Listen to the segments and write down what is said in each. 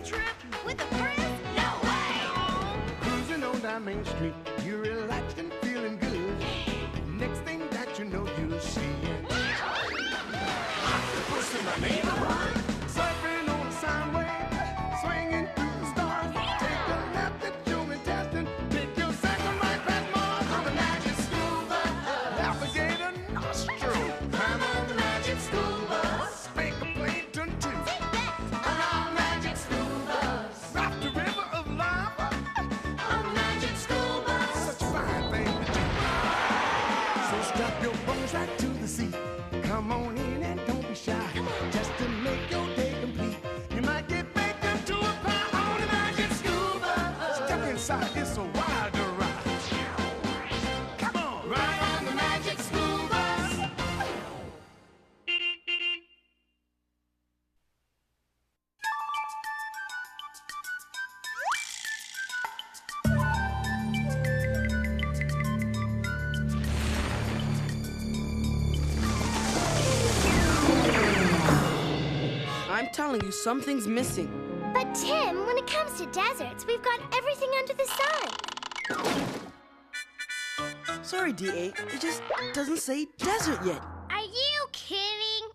trip with a friend? No way! Cruising on down Main Street, you're relaxed and feeling good. Next thing that you know, you'll see octopus in my neighborhood, surfing on a sound wave, swinging through the stars. Take a left at Human Testing, take your second right past Mars on the magic school bus. Alligator nostril, climb on the magic school bus. Spank a plankton too, on our magic school bus. Rock the river of lava, on the magic school bus. Such a fine thing to do. So strap your bones right to the seat. Come on in and don't be shy. Just to make your day complete, you might get baked into a pie on the magic school bus. Step inside, it's a wilder ride. Come on, ride on the magic school bus. I'm telling you, something's missing. But Tim, when it comes to deserts, we've got everything under the sun. Sorry, D8. It just doesn't say desert yet. Are you kidding?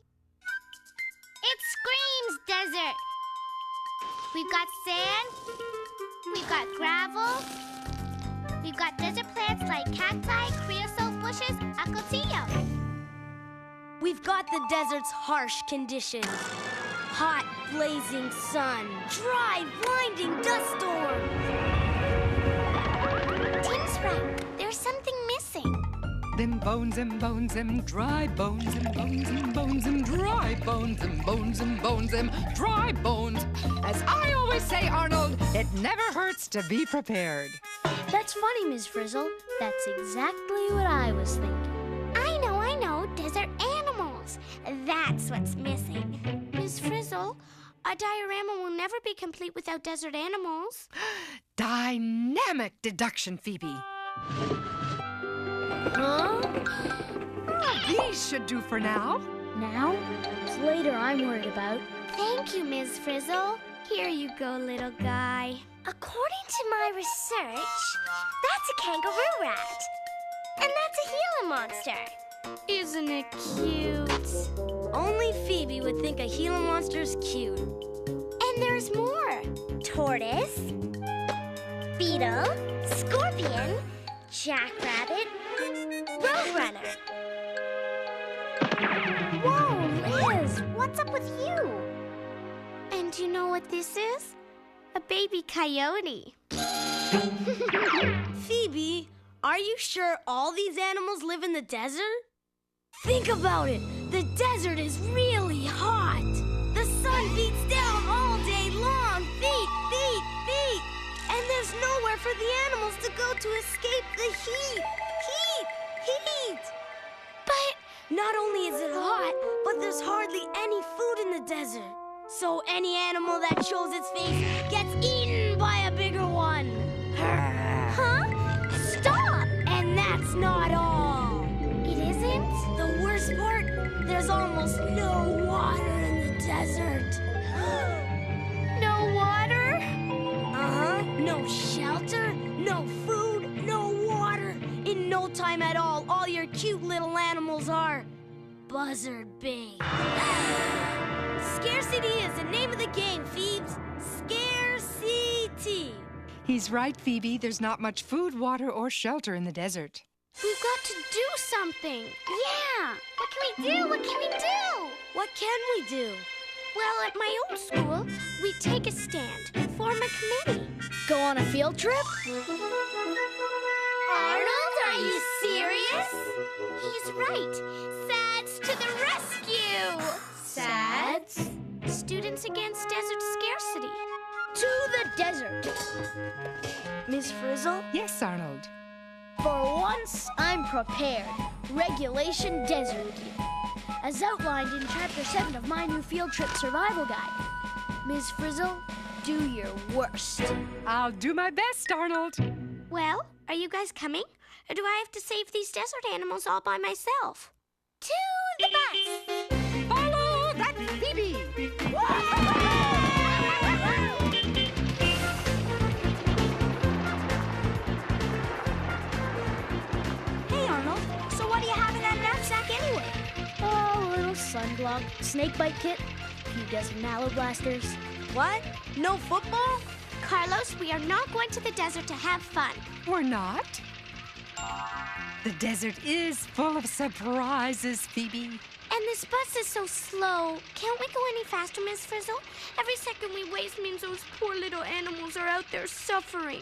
It screams desert. We've got sand, we've got gravel, we've got desert plants like cacti, creosote bushes, acatillo. We've got the desert's harsh conditions. Hot, blazing sun, dry, blinding dust storms. Tim's right. There's something missing. Them bones and bones, them dry bones and bones and bones and dry bones and bones and bones and dry bones. As I always say, Arnold, it never hurts to be prepared. That's funny, Ms. Frizzle. That's exactly what I was thinking. I know. Desert animals. That's what's missing. Ms. Frizzle, a diorama will never be complete without desert animals. Dynamic deduction, Phoebe. Huh? These should do for now. Now? It's later I'm worried about. Thank you, Ms. Frizzle. Here you go, little guy. According to my research, that's a kangaroo rat. And that's a Gila monster. Isn't it cute? Only Phoebe would think a Gila monster's cute. And there's more. Tortoise, beetle, scorpion, jackrabbit, roadrunner. Whoa, Liz, what's up with you? And do you know what this is? A baby coyote. Phoebe, are you sure all these animals live in the desert? Think about it. The desert is really hot. The sun beats down all day long. Beat. And there's nowhere for the animals to go to escape the heat. But not only is it hot, but there's hardly any food in the desert. So any animal that shows its face gets eaten by a bigger one. Huh? Stop! And that's not all. It isn't? The worst part, there's almost no water in the desert. No water? Uh-huh. No shelter, no food, no water. In no time at all your cute little animals are buzzard bait. Scarcity is the name of the game, Phoebes. Scarcity. He's right, Phoebe. There's not much food, water, or shelter in the desert. We've got to do something. Yeah. What can we do? What can we do? Well, at my old school, we'd take a stand, form a committee. Go on a field trip? Arnold, are you serious? He's right. SADS to the rescue. SADS? Students Against Desert Scarcity. To the desert. Miss Frizzle? Yes, Arnold. For once, I'm prepared. Regulation Desert Gear. As outlined in Chapter 7 of my new field trip survival guide. Ms. Frizzle, do your worst. I'll do my best, Arnold. Well, are you guys coming? Or do I have to save these desert animals all by myself? To the bus! Follow that Phoebe! sunblock, snakebite kit, a few desert mallow blasters. What? No football? Carlos, we are not going to the desert to have fun. We're not. The desert is full of surprises, Phoebe. And this bus is so slow. Can't we go any faster, Miss Frizzle? Every second we waste means those poor little animals are out there suffering.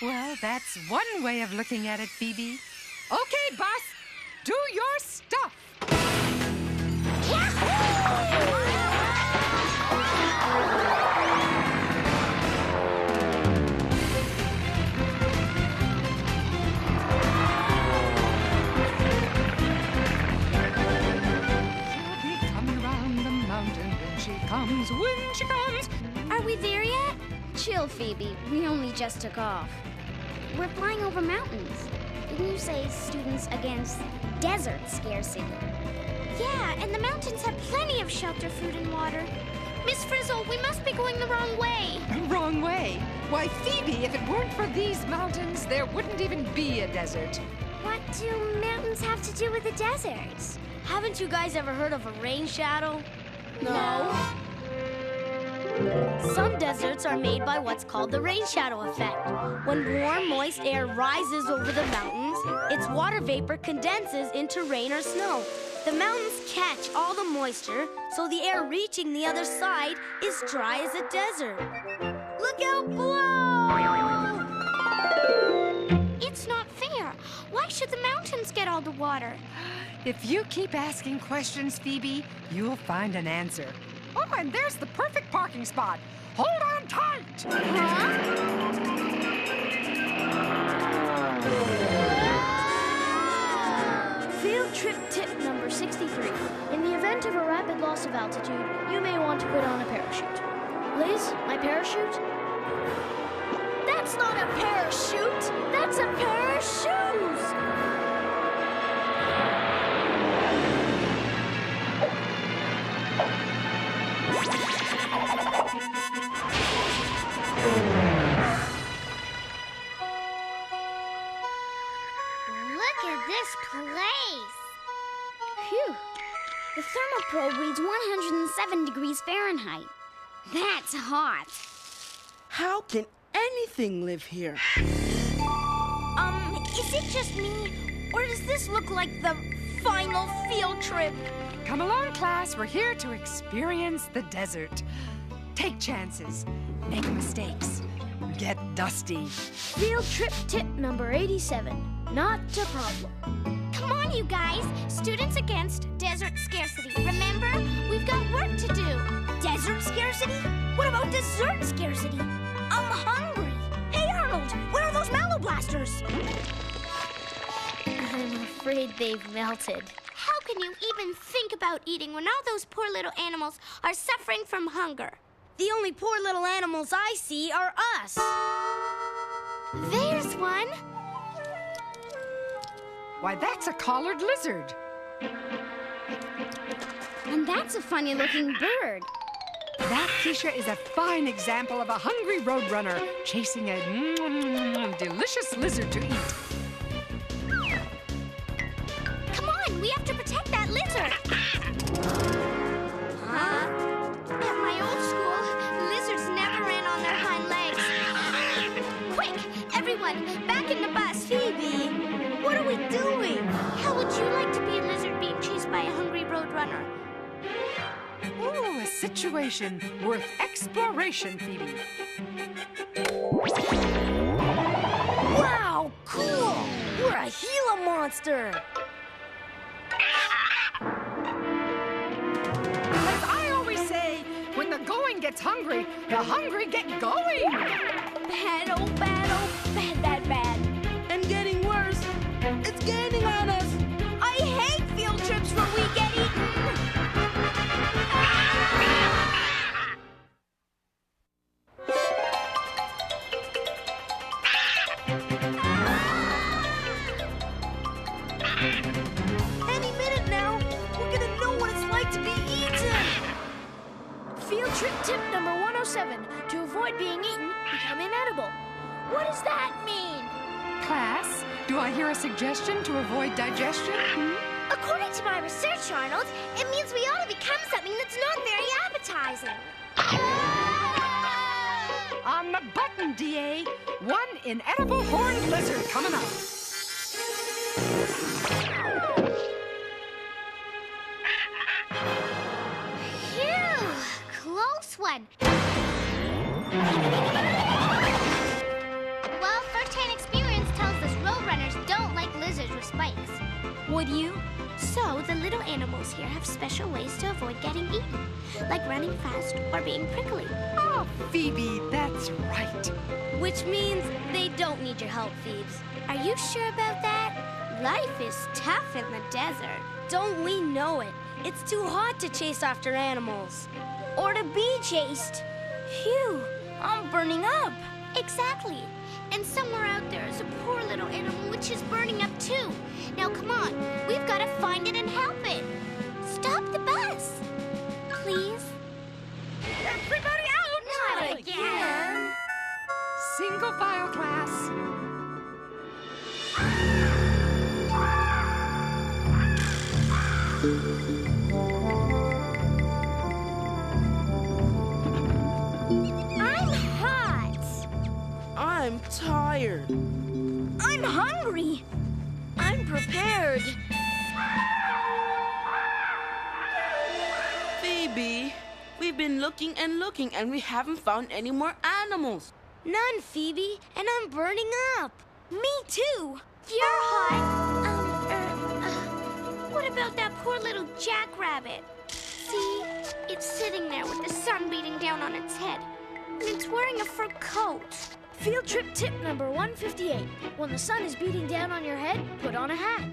Well, that's one way of looking at it, Phoebe. Okay, bus, do your stuff. When she comes. Are we there yet? Chill, Phoebe. We only just took off. We're flying over mountains. Didn't you say students against desert scarcity? Yeah, and the mountains have plenty of shelter, food, and water. Miss Frizzle, we must be going the wrong way. Wrong way? Why, Phoebe, if it weren't for these mountains, there wouldn't even be a desert. What do mountains have to do with the deserts? Haven't you guys ever heard of a rain shadow? No. Some deserts are made by what's called the rain shadow effect. When warm, moist air rises over the mountains, its water vapor condenses into rain or snow. The mountains catch all the moisture, so the air reaching the other side is dry as a desert. Look out below! It's not fair. Why should the mountains get all the water? If you keep asking questions, Phoebe, you'll find an answer. Oh, and there's the perfect parking spot. Hold on tight! Field trip tip number 63. In the event of a rapid loss of altitude, you may want to put on a parachute. Liz, my parachute? That's not a parachute! That's a pair of shoes! Look at this place. Phew. The thermal probe reads 107 degrees Fahrenheit. That's hot. How can anything live here? Is it just me? Or does this look like the final field trip? Come along, class. We're here to experience the desert. Take chances. Make mistakes. Get dusty. Field trip tip number 87. Not a problem. Come on, you guys. Students against desert scarcity. Remember, we've got work to do. Desert scarcity? What about dessert scarcity? I'm hungry. Hey, Arnold, where are those mallow blasters? I'm afraid they've melted. How can you even think about eating when all those poor little animals are suffering from hunger? The only poor little animals I see are us. There's one. Why, that's a collared lizard. And that's a funny-looking bird. That, Keisha, is a fine example of a hungry roadrunner chasing a delicious lizard to eat. Come on, we have to protect that lizard. Huh? At my old school, lizards never ran on their hind legs. Quick, everyone, back in the bus. Phoebe, what are we doing? How would you like to be a lizard being chased by a hungry roadrunner? Ooh, a situation worth exploration, Phoebe. Wow, cool! We're a Gila monster! As I always say, when the going gets hungry, the hungry get going. Bad, oh, bad, oh, bad, bad, bad. And getting worse. It's gaining on us. I hate field trips where we get eaten! Any minute now, we're gonna know what it's like to be eaten! Field trip tip number 107. To avoid being eaten, become inedible. What does that mean? Class, do I hear a suggestion to avoid digestion? According to my research, Arnold, it means we ought to become something that's not very appetizing. On the button, DA. One inedible horned lizard coming up. Phew, close one. Well, first-hand experience tells us roadrunners don't like lizards with spikes. Would you? So, the little animals here have special ways to avoid getting eaten, like running fast or being prickly. Oh, Phoebe, that's right. Which means they don't need your help, Phoebes. Are you sure about that? Life is tough in the desert. Don't we know it? It's too hot to chase after animals. Or to be chased. Phew, I'm burning up. Exactly. And somewhere out there is a poor little animal which is burning up too. Now come on, we've got to find it and help it. Stop the bus. Please? Everybody out! Not again. Single file class. I'm hot. I'm tired. I'm hungry. I'm prepared. Phoebe, we've been looking and looking and we haven't found any more animals. None, Phoebe, and I'm burning up. Me too. You're hot. What about that poor little jackrabbit? See, it's sitting there with the sun beating down on its head. And it's wearing a fur coat. Field trip tip number 158. When the sun is beating down on your head, put on a hat.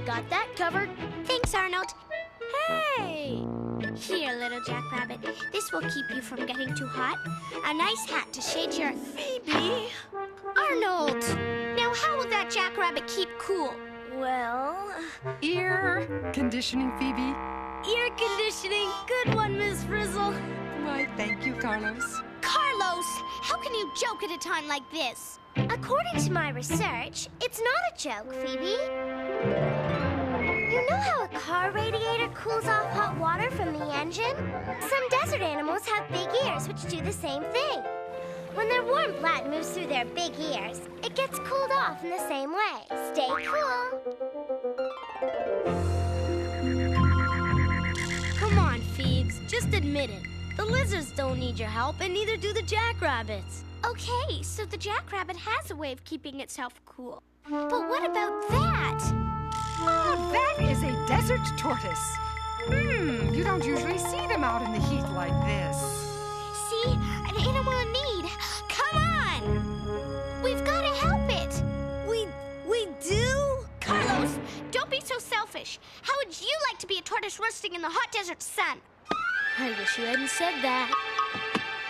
Got that covered? Thanks, Arnold. Hey! Here, little jackrabbit. This will keep you from getting too hot. A nice hat to shade your... Phoebe? Arnold! Now, how will that jackrabbit keep cool? Well, Ear conditioning, Phoebe. ear conditioning. Good one, Miss Frizzle. Why, thank you, Carlos. Carlos, how can you joke at a time like this? According to my research, it's not a joke, Phoebe. You know how a car radiator cools off hot water from the engine? Some desert animals have big ears which do the same thing. When their warm blood moves through their big ears, it gets cooled off in the same way. Stay cool. Come on, Phoebes. Just admit it. The lizards don't need your help, and neither do the jackrabbits. Okay, so the jackrabbit has a way of keeping itself cool. But what about that? Oh, that is a desert tortoise. You don't usually see them out in the heat like this. See? An animal in need. Come on! We've got to help it. We do? Carlos, don't be so selfish. How would you like to be a tortoise roasting in the hot desert sun? I wish you hadn't said that.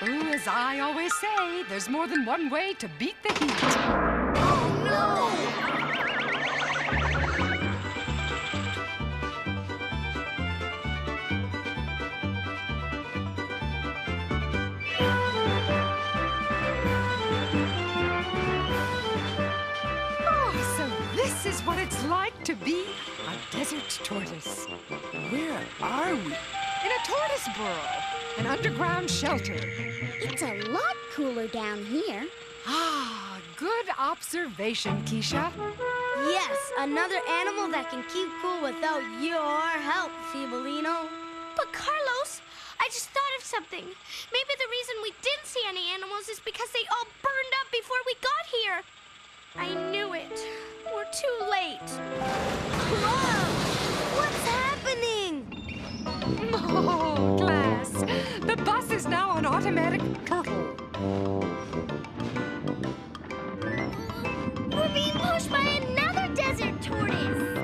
Ooh, as I always say, there's more than one way to beat the heat. Oh, no! Oh, so this is what it's like to be a desert tortoise. Where are we? In a tortoise burrow, an underground shelter. It's a lot cooler down here. Ah, good observation, Keisha. Yes, another animal that can keep cool without your help, Feeblino. But Carlos, I just thought of something. Maybe the reason we didn't see any animals is because they all burned up before we got here. I knew it. We're too late. Whoa! What's happening? Oh, class. The bus is now an automatic turtle. We're being pushed by another desert tortoise.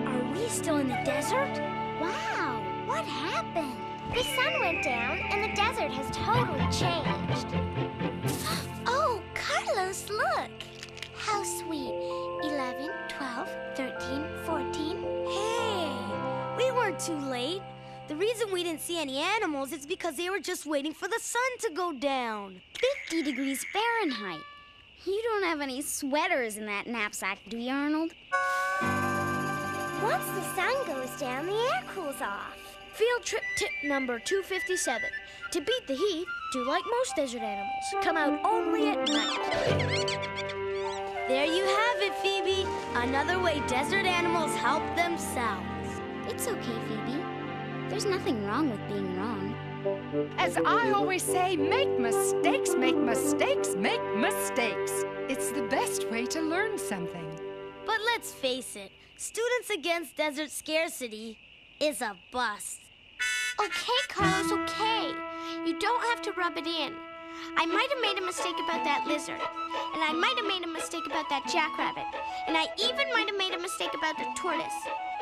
Are we still in the desert? Wow, what happened? The sun went down and the desert has totally changed. The reason we didn't see any animals is because they were just waiting for the sun to go down. 50 degrees Fahrenheit. You don't have any sweaters in that knapsack, do you, Arnold? Once the sun goes down, the air cools off. Field trip tip number 257. To beat the heat, do like most desert animals. Come out only at night. There you have it, Phoebe. Another way desert animals help themselves. It's okay, Phoebe. There's nothing wrong with being wrong. As I always say, make mistakes, make mistakes, make mistakes. It's the best way to learn something. But let's face it, Students Against Desert Scarcity is a bust. Okay, Carlos, okay. You don't have to rub it in. I might have made a mistake about that lizard. And I might have made a mistake about that jackrabbit. And I even might have made a mistake about the tortoise.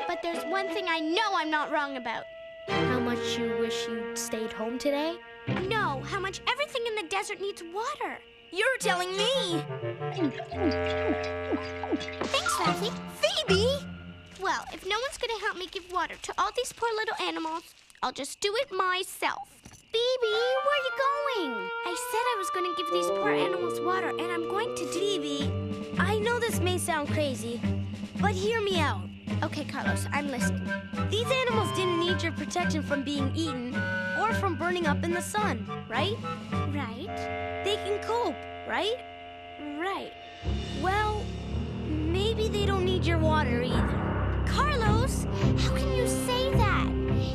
But there's one thing I know I'm not wrong about. How much you wish you'd stayed home today? No, how much everything in the desert needs water. You're telling me! Thanks, Lassie. Phoebe! Well, if no one's gonna help me give water to all these poor little animals, I'll just do it myself. Phoebe, where are you going? I said I was gonna give these poor animals water, and I'm going to do. Phoebe, I know this may sound crazy, but hear me out. Okay, Carlos, I'm listening. These animals didn't need your protection from being eaten or from burning up in the sun, right? Right? They can cope, right? Right. Well, maybe they don't need your water either. Carlos, how can you say that?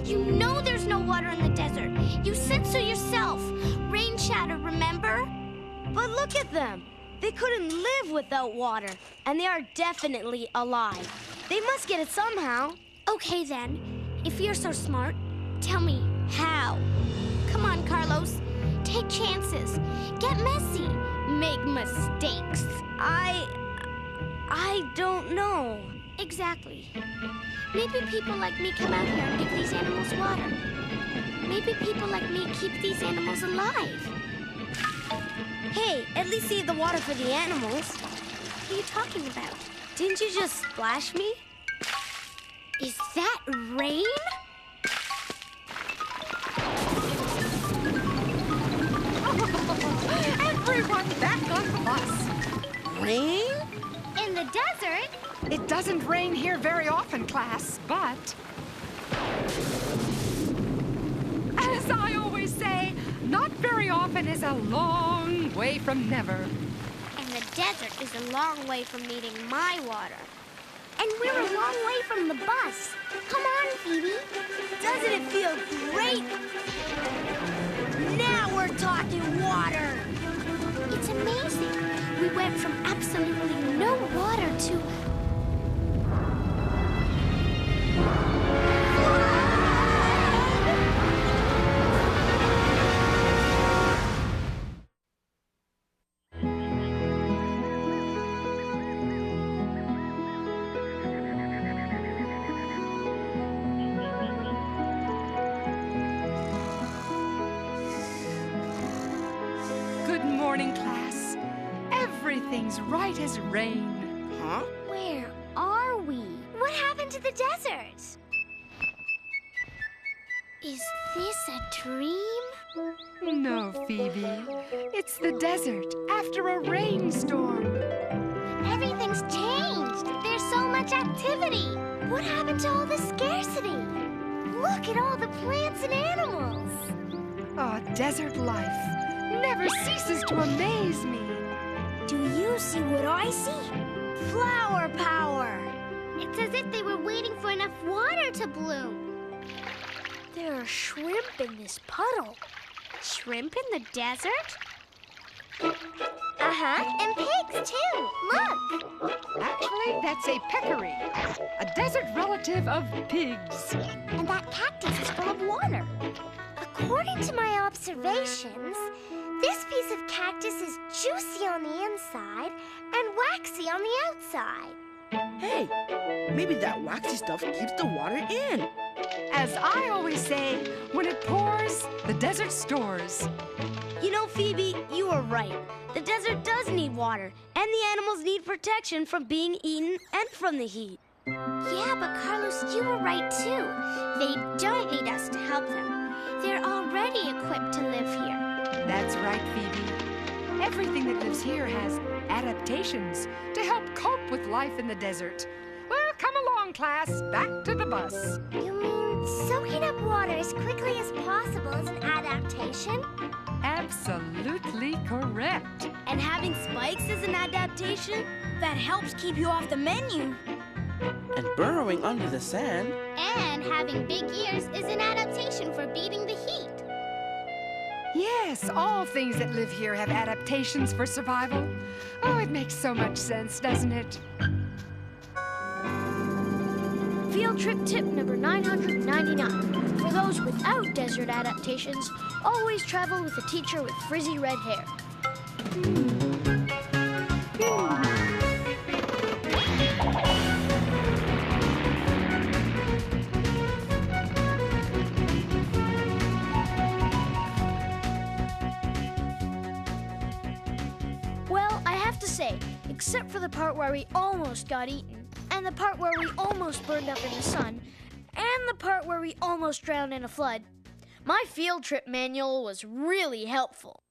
You know there's no water in the desert. You said so yourself. Rain shadow, remember? But look at them. They couldn't live without water, and they are definitely alive. They must get it somehow. Okay, then. If you're so smart, tell me how. Come on, Carlos. Take chances. Get messy. Make mistakes. I don't know. Exactly. Maybe people like me come out here and give these animals water. Maybe people like me keep these animals alive. Hey, at least save the water for the animals. What are you talking about? Didn't you just splash me? Is that rain? Everyone back on the bus. Rain? In the desert? It doesn't rain here very often, class, but as I always say, not very often is a long way from never. And the desert is a long way from needing my water. And we're a long way from the bus. Come on, Phoebe. Doesn't it feel great? Now we're talking water. It's amazing. We went from absolutely no water to... Good morning, class. Everything's right as rain. Huh? Where are we? What happened to the desert? Is this a dream? No, Phoebe. It's the desert after a rainstorm. Everything's changed. There's so much activity. What happened to all the scarcity? Look at all the plants and animals. Oh, desert life never ceases to amaze me. Do you see what I see? Flower power. It's as if they were waiting for enough water to bloom. There are shrimp in this puddle. Shrimp in the desert? Uh-huh, and pigs, too. Look. Actually, that's a peccary, a desert relative of pigs. And that cactus is full of water. According to my observations, this piece of cactus is juicy on the inside and waxy on the outside. Hey, maybe that waxy stuff keeps the water in. As I always say, when it pours, the desert stores. You know, Phoebe, you are right. The desert does need water, and the animals need protection from being eaten and from the heat. Yeah, but Carlos, you were right too. They don't need us to help them. They're already equipped to live here. That's right, Phoebe. Everything that lives here has adaptations to help cope with life in the desert. Well, come along, class. Back to the bus. You mean soaking up water as quickly as possible is an adaptation? Absolutely correct. And having spikes is an adaptation that helps keep you off the menu. And burrowing under the sand. And having big ears is an adaptation for beating the heat. Yes, all things that live here have adaptations for survival. Oh, it makes so much sense, doesn't it? Field trip tip number 999. For those without desert adaptations, always travel with a teacher with frizzy red hair. Well, I have to say, except for the part where we almost got eaten, and the part where we almost burned up in the sun, and the part where we almost drowned in a flood, my field trip manual was really helpful.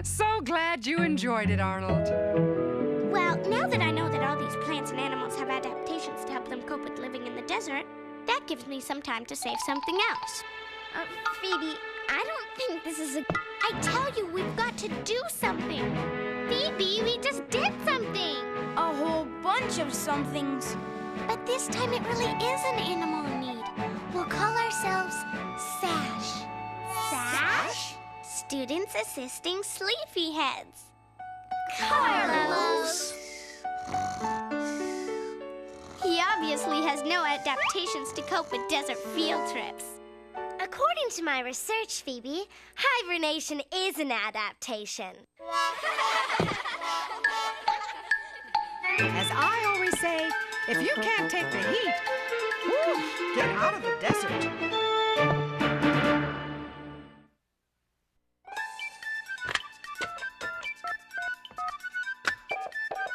So glad you enjoyed it, Arnold. Well, now that I know that all these plants and animals have adaptations to help them cope with living in the desert, that gives me some time to save something else. Phoebe, I don't think this is a... I tell you, we've got to do something. Phoebe, we just did something. A whole bunch of somethings. But this time it really is an animal in need. We'll call ourselves Sash. Sash? Students Assisting Sleepyheads. Carlos! He obviously has no adaptations to cope with desert field trips. According to my research, Phoebe, hibernation is an adaptation. As I always say, if you can't take the heat, whew, get out of the desert.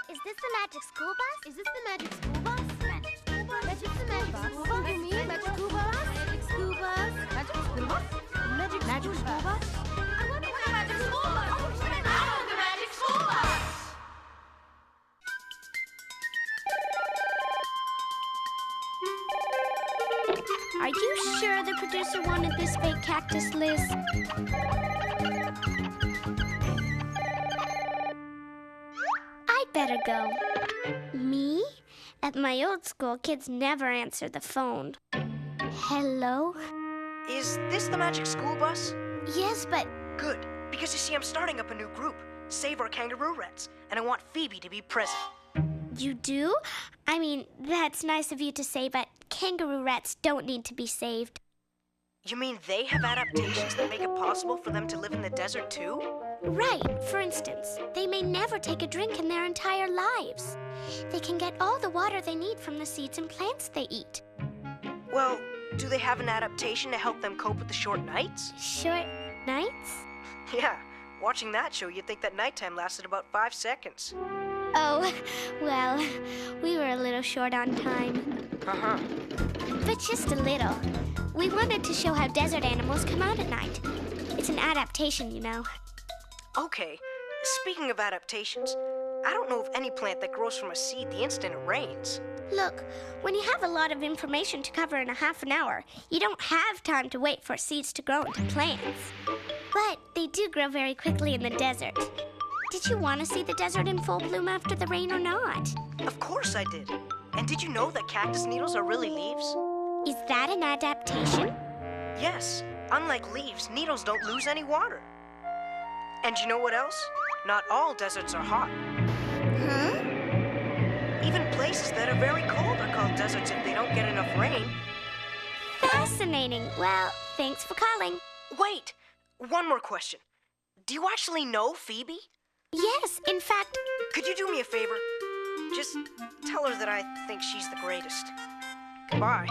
Is this the magic school bus? Is this the magic school bus? Magic school bus? Magic the magic school bus? You mean magic school bus? Magic school bus? Magic school bus? Magic school bus? I wonder what the magic school bus? Oh, the magic school bus! Are you sure the producer wanted this fake cactus, Liz? I'd better go. Me? At my old school, kids never answer the phone. Hello? Is this the magic school bus? Yes, but Good, because you see I'm starting up a new group, Save Our Kangaroo Rats, and I want Phoebe to be present. you do? I mean, that's nice of you to say, but kangaroo rats don't need to be saved. You mean they have adaptations that make it possible for them to live in the desert too? Right. For instance, they may never take a drink in their entire lives. They can get all the water they need from the seeds and plants they eat. Well, do they have an adaptation to help them cope with the short nights? Short nights? Yeah, watching that show, you'd think that nighttime lasted about 5 seconds. Oh, well, we were a little short on time. Uh-huh. But just a little. We wanted to show how desert animals come out at night. It's an adaptation, you know. Okay, speaking of adaptations, I don't know of any plant that grows from a seed the instant it rains. Look, when you have a lot of information to cover in a half an hour, you don't have time to wait for seeds to grow into plants. But they do grow very quickly in the desert. Did you want to see the desert in full bloom after the rain or not? Of course I did. And did you know that cactus needles are really leaves? Is that an adaptation? Yes, unlike leaves, needles don't lose any water. And you know what else? Not all deserts are hot. Huh? Even places that are very cold are called deserts if they don't get enough rain. Fascinating. Well, thanks for calling. Wait, one more question. Do you actually know Phoebe? Yes, in fact, Could you do me a favor? Just tell her that I think she's the greatest. Goodbye.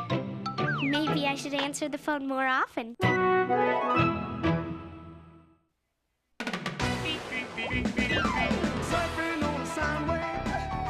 maybe I should answer the phone more often. Surfing on a sound wave,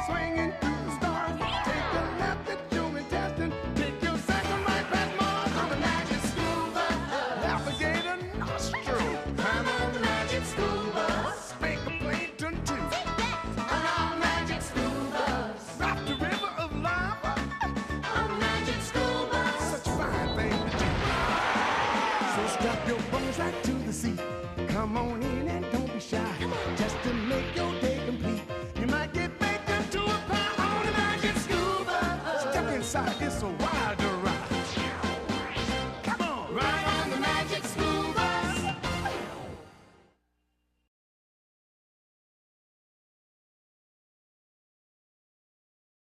bones right to the sea. Come on in and don't be shy. Just to make your